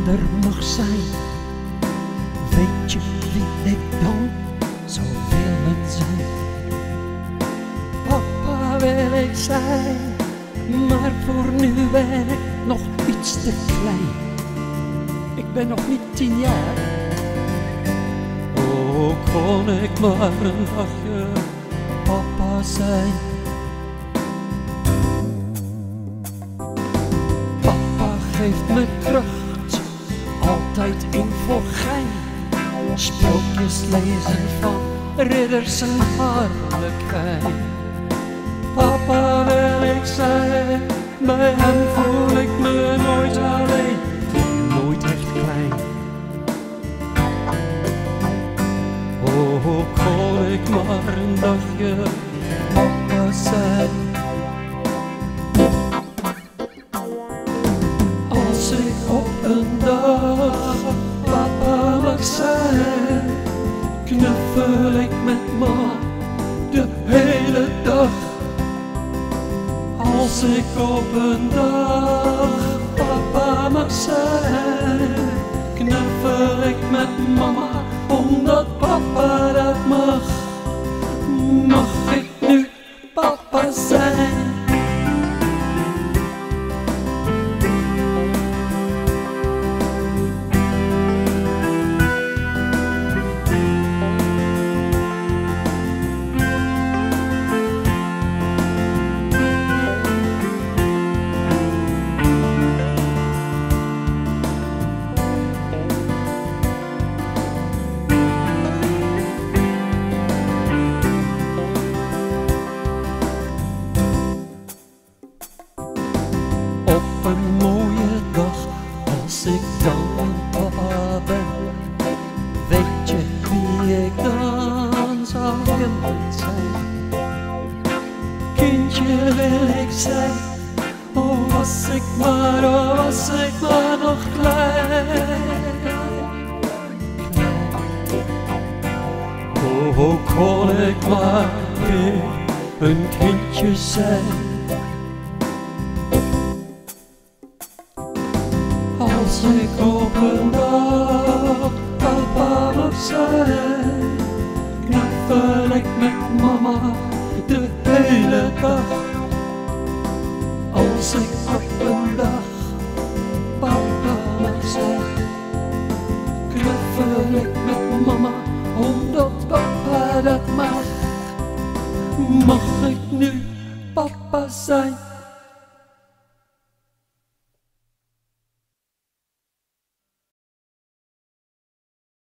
ander mag zijn. Weet je wie ik dan zou willen zijn? Papa wil ik zijn, maar voor nu ben ik nog iets te klein. Ik ben nog niet 10 jaar. Oh, kon ik maar een dagje papa zijn. Papa geeft me kracht, altijd in voor gein. Sprookjes lezen van ridders en harlekijn. Papa wil ik zijn, bij hem voel ik me nooit alleen, nooit echt klein. Oh, kon ik maar een dagje papa zijn. Als ik op een dag papa mag zijn, knuffel ik met mama de hele dag. Als ik op een dag papa mag zijn, knuffel ik met mama, omdat papa dat mag. Mag ik nu papa zijn? Op een mooie dag, als ik dan papa ben, weet je wie ik dan zou willen zijn? Kindje wil ik zijn, oh was ik maar nog klein. Oh, kon ik maar weer een kindje zijn. Als ik op een dag papa mag zijn, knuffel ik met mama de hele dag. Als ik op een dag papa mag zijn, knuffel ik met mama, omdat papa dat mag. Mag ik nu papa zijn?